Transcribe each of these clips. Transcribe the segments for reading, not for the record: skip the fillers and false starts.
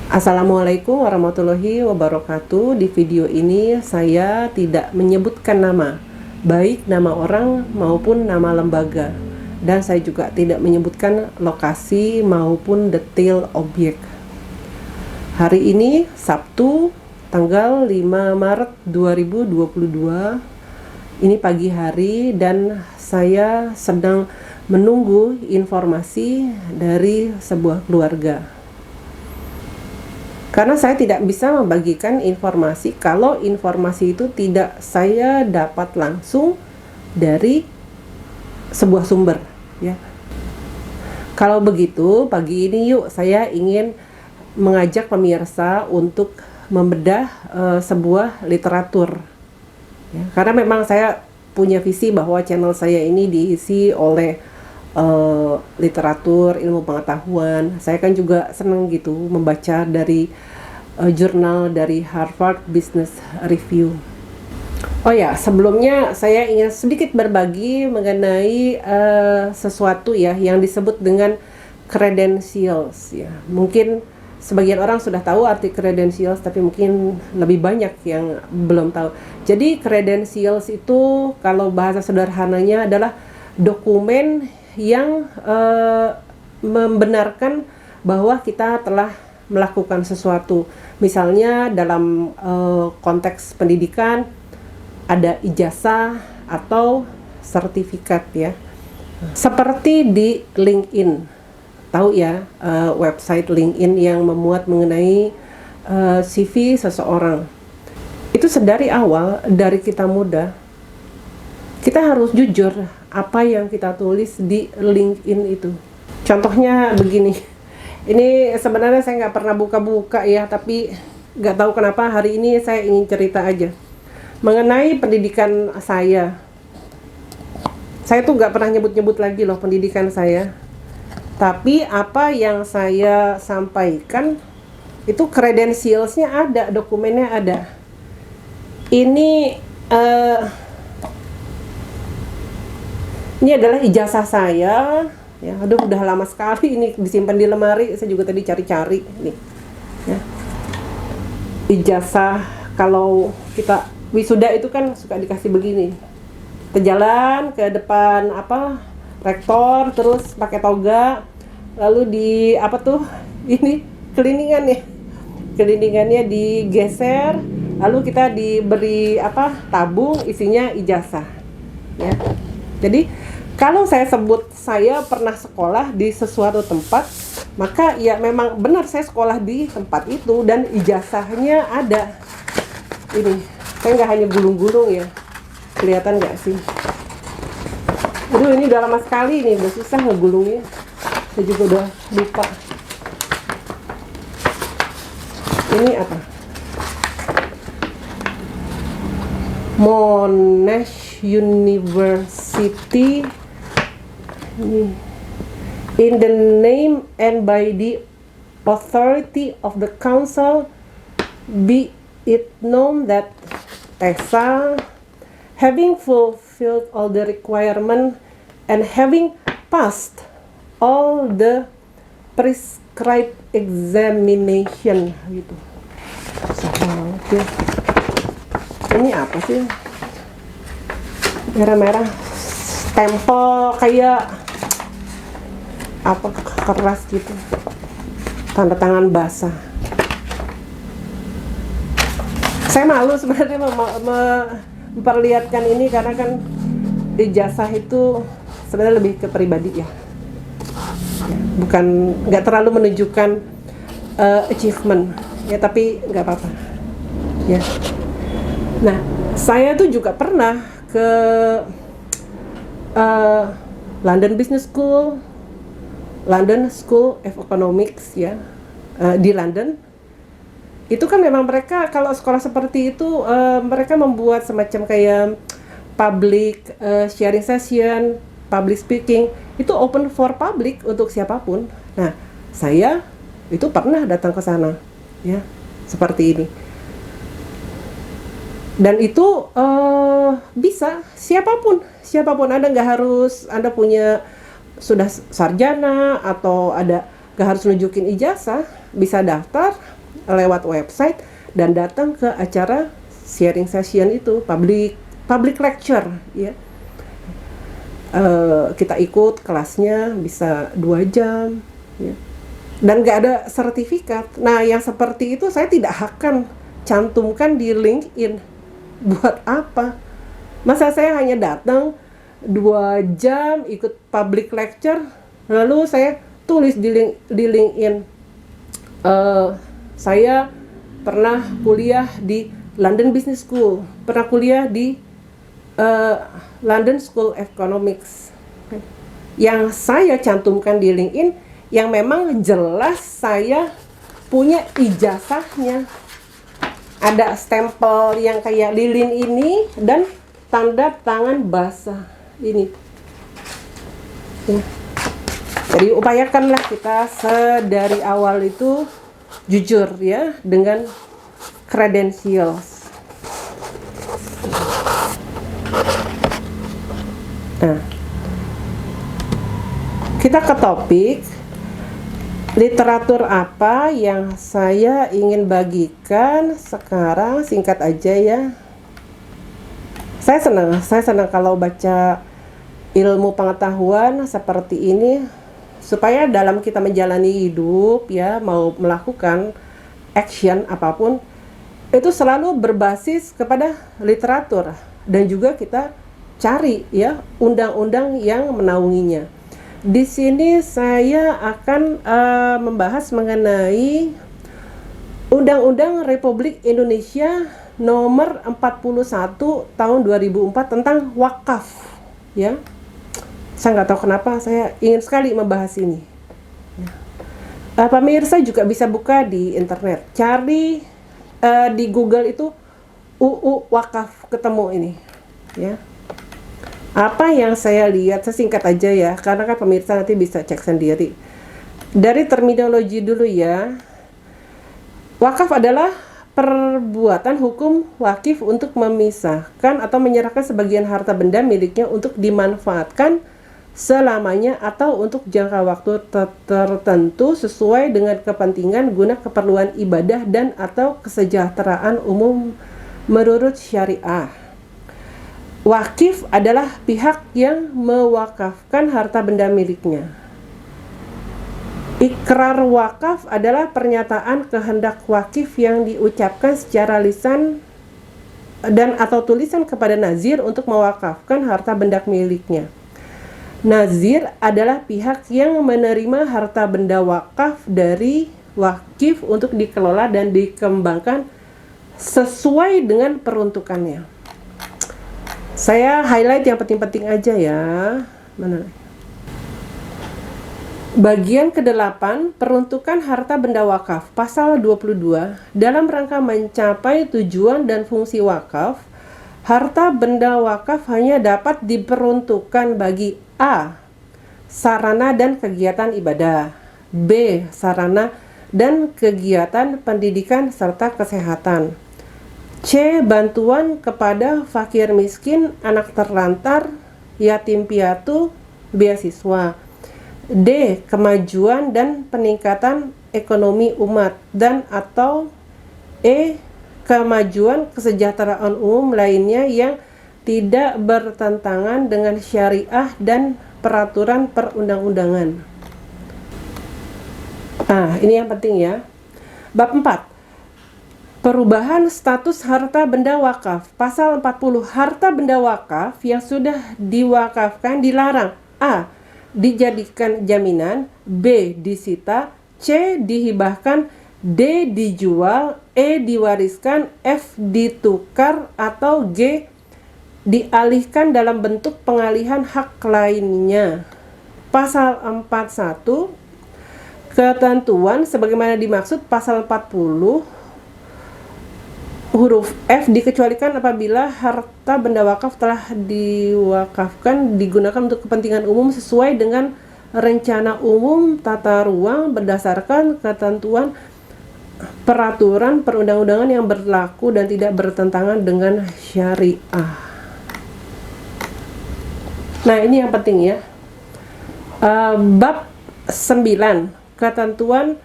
Assalamualaikum warahmatullahi wabarakatuh. Di video ini saya tidak menyebutkan nama, baik nama orang maupun nama lembaga. Dan saya juga tidak menyebutkan lokasi maupun detail objek. Hari ini Sabtu tanggal 5 Maret 2022. Ini pagi hari dan saya sedang menunggu informasi dari sebuah keluarga. Karena saya tidak bisa membagikan informasi kalau informasi itu tidak saya dapat langsung dari sebuah sumber, ya. Kalau begitu, pagi ini yuk saya ingin mengajak pemirsa untuk membedah sebuah literatur. Ya, karena memang saya punya visi bahwa channel saya ini diisi oleh literatur, ilmu pengetahuan. Saya kan juga senang gitu membaca dari jurnal dari Harvard Business Review. Oh ya, sebelumnya saya ingin sedikit berbagi mengenai sesuatu ya yang disebut dengan credentials ya. Mungkin sebagian orang sudah tahu arti credentials, tapi mungkin lebih banyak yang belum tahu. Jadi credentials itu kalau bahasa sederhananya adalah dokumen yang membenarkan bahwa kita telah melakukan sesuatu. Misalnya dalam konteks pendidikan ada ijazah atau sertifikat ya. Seperti di LinkedIn. Tahu ya, website LinkedIn yang memuat mengenai CV seseorang. Itu sedari awal, dari kita muda, kita harus jujur apa yang kita tulis di LinkedIn itu. Contohnya begini, ini sebenarnya saya nggak pernah buka-buka ya, tapi nggak tahu kenapa hari ini saya ingin cerita aja mengenai pendidikan saya. Saya tuh nggak pernah nyebut-nyebut lagi loh pendidikan saya, tapi apa yang saya sampaikan itu credentials-nya ada, dokumennya ada. Ini adalah ijazah saya, ya. Aduh, udah lama sekali ini disimpan di lemari. Saya juga tadi cari-cari nih, ya. Ijazah kalau kita wisuda itu kan suka dikasih begini. Kita jalan ke depan rektor, terus pakai toga, lalu di ini keliningannya digeser, lalu kita diberi tabung isinya ijazah, ya. Jadi kalau saya sebut saya pernah sekolah di sesuatu tempat, maka ya memang benar saya sekolah di tempat itu dan ijazahnya ada. Ini, saya nggak hanya gulung-gulung ya. Kelihatan nggak sih? Aduh, ini udah lama sekali nih, udah susah ngegulungnya. Saya juga udah lupa. Ini apa? Monash University. In the name and by the authority of the council, be it known that Tessa, having fulfilled all the requirements and having passed all the prescribed examination, gitu. Oke. Ini apa sih? Merah-merah, stempel kayak keras gitu, tanda tangan basah. Saya malu sebenarnya memperlihatkan ini karena kan ijazah itu sebenarnya lebih ke pribadi ya, bukan, nggak terlalu menunjukkan achievement ya, tapi nggak apa-apa ya. Nah, saya tuh juga pernah ke London Business School, London School of Economics ya, di London. Itu kan memang mereka kalau sekolah seperti itu mereka membuat semacam kayak public sharing session, public speaking, itu open for public untuk siapapun. Nah, saya itu pernah datang ke sana ya, seperti ini. Dan itu bisa siapapun Anda, nggak harus Anda punya sudah sarjana atau ada, nggak harus nunjukin ijazah. bisa daftar lewat website dan datang ke acara sharing session itu, public lecture ya. Kita ikut kelasnya bisa 2 jam ya. Dan nggak ada sertifikat. Nah, yang seperti itu saya tidak akan cantumkan di LinkedIn. Buat apa? Masa saya hanya datang 2 jam ikut public lecture, lalu saya tulis di LinkedIn, saya pernah kuliah di London Business School, pernah kuliah di London School of Economics. Yang saya cantumkan di LinkedIn yang memang jelas saya punya ijazahnya, ada stempel yang kayak lilin ini dan tanda tangan basah ini ya. Jadi upayakanlah kita sedari awal itu jujur ya dengan credentials. Nah, kita ke topik literatur apa yang saya ingin bagikan sekarang, singkat aja ya. Saya senang kalau baca ilmu pengetahuan seperti ini, supaya dalam kita menjalani hidup ya, mau melakukan action apapun itu selalu berbasis kepada literatur, dan juga kita cari ya undang-undang yang menaunginya. Di sini saya akan membahas mengenai Undang-Undang Republik Indonesia Nomor 41 Tahun 2004 tentang wakaf ya. Saya nggak tahu kenapa saya ingin sekali membahas ini. Pemirsa juga bisa buka di internet, cari di Google itu UU Wakaf, ketemu ini ya. Apa yang saya lihat, sesingkat aja ya, karena kan pemirsa nanti bisa cek sendiri. Dari terminologi dulu ya. Wakaf adalah perbuatan hukum wakif untuk memisahkan atau menyerahkan sebagian harta benda miliknya untuk dimanfaatkan selamanya atau untuk jangka waktu tertentu sesuai dengan kepentingan guna keperluan ibadah dan atau kesejahteraan umum menurut syariah. Wakif adalah pihak yang mewakafkan harta benda miliknya. Ikrar wakaf adalah pernyataan kehendak wakif yang diucapkan secara lisan dan atau tulisan kepada nazir untuk mewakafkan harta benda miliknya. Nazir adalah pihak yang menerima harta benda wakaf dari wakif untuk dikelola dan dikembangkan sesuai dengan peruntukannya. Saya highlight yang penting-penting aja ya. Mana? Bagian ke-8, peruntukan harta benda wakaf, pasal 22, dalam rangka mencapai tujuan dan fungsi wakaf, harta benda wakaf hanya dapat diperuntukkan bagi A. Sarana dan kegiatan ibadah, B. Sarana dan kegiatan pendidikan serta kesehatan, C. Bantuan kepada fakir miskin, anak terlantar, yatim piatu, beasiswa, D. Kemajuan dan peningkatan ekonomi umat, dan atau E. Kemajuan kesejahteraan umum lainnya yang tidak bertentangan dengan syariah dan peraturan perundang-undangan. Ini yang penting ya. Bab 4. Perubahan status harta benda wakaf. Pasal 40. Harta benda wakaf yang sudah diwakafkan dilarang: A. Dijadikan jaminan, B. Disita, C. Dihibahkan, D. Dijual, E. Diwariskan, F. Ditukar, atau G. Dialihkan dalam bentuk pengalihan hak lainnya. Pasal 41. Ketentuan sebagaimana dimaksud pasal 40 huruf F dikecualikan apabila harta benda wakaf telah diwakafkan digunakan untuk kepentingan umum sesuai dengan rencana umum tata ruang berdasarkan ketentuan peraturan perundang-undangan yang berlaku dan tidak bertentangan dengan syariah. Nah, ini yang penting ya. Bab 9, ketentuan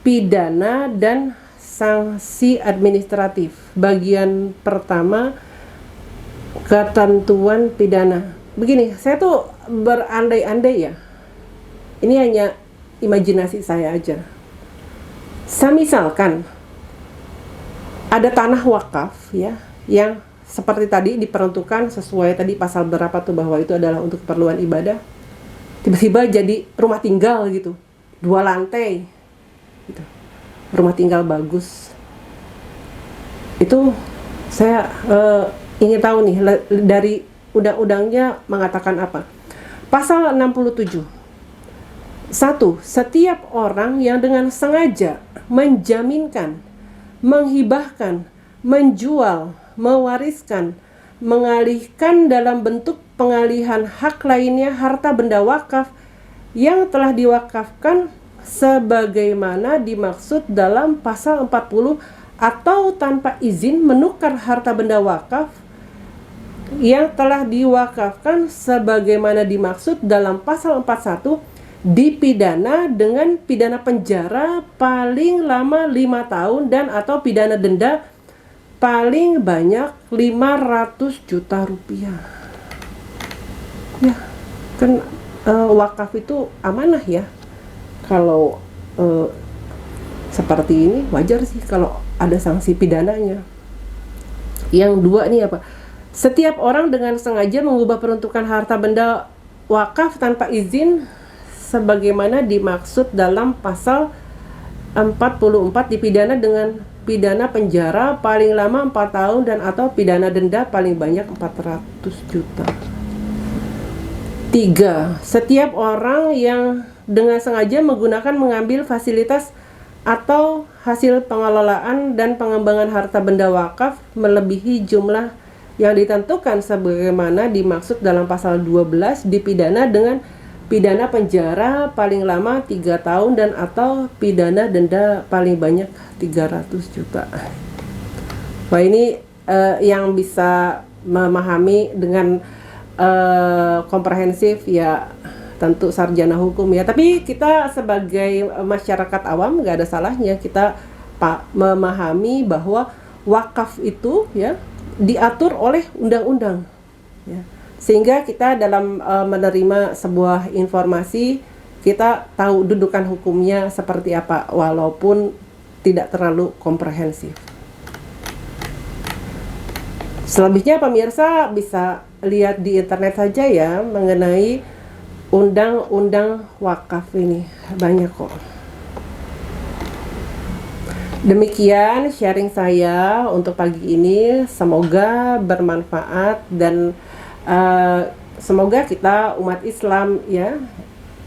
pidana dan sanksi administratif. Bagian pertama, ketentuan pidana. Begini, saya tuh berandai-andai ya. Ini hanya imajinasi saya aja. Misalkan ada tanah wakaf ya, yang seperti tadi diperuntukkan sesuai tadi pasal berapa tuh, bahwa itu adalah untuk keperluan ibadah. Tiba-tiba jadi rumah tinggal gitu, 2 lantai gitu. Rumah tinggal bagus. Itu saya ingin tahu nih dari undang-undangnya mengatakan apa. Pasal 67. 1. Setiap orang yang dengan sengaja menjaminkan, menghibahkan, menjual, mewariskan, mengalihkan dalam bentuk pengalihan hak lainnya harta benda wakaf yang telah diwakafkan sebagaimana dimaksud dalam pasal 40, atau tanpa izin menukar harta benda wakaf yang telah diwakafkan sebagaimana dimaksud dalam pasal 41, dipidana dengan pidana penjara paling lama 5 tahun dan atau pidana denda paling banyak 500 juta rupiah. Ya, kan wakaf itu amanah ya. Kalau seperti ini wajar sih kalau ada sanksi pidananya. Yang 2 nih apa? Setiap orang dengan sengaja mengubah peruntukan harta benda wakaf tanpa izin sebagaimana dimaksud dalam pasal 44 dipidana dengan pidana penjara paling lama 4 tahun dan atau pidana denda paling banyak 400 juta. 3. Setiap orang yang dengan sengaja mengambil fasilitas atau hasil pengelolaan dan pengembangan harta benda wakaf melebihi jumlah yang ditentukan sebagaimana dimaksud dalam pasal 12 dipidana dengan pidana penjara paling lama 3 tahun dan atau pidana denda paling banyak 300 juta. Wah, ini yang bisa memahami dengan komprehensif ya tentu sarjana hukum ya. Tapi kita sebagai masyarakat awam nggak ada salahnya kita memahami bahwa wakaf itu ya diatur oleh undang-undang ya. Sehingga kita dalam menerima sebuah informasi kita tahu dudukan hukumnya seperti apa walaupun tidak terlalu komprehensif. Selebihnya pemirsa bisa lihat di internet saja ya mengenai undang-undang wakaf ini, banyak kok. Demikian sharing saya untuk pagi ini, semoga bermanfaat dan semoga kita umat Islam ya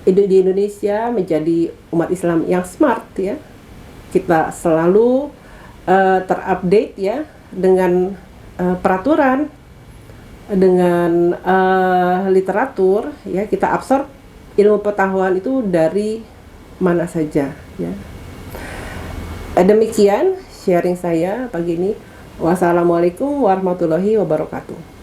di Indonesia menjadi umat Islam yang smart ya. Kita selalu terupdate ya dengan peraturan, dengan literatur ya, kita absorb ilmu pengetahuan itu dari mana saja ya. Demikian sharing saya pagi ini. Wassalamualaikum warahmatullahi wabarakatuh.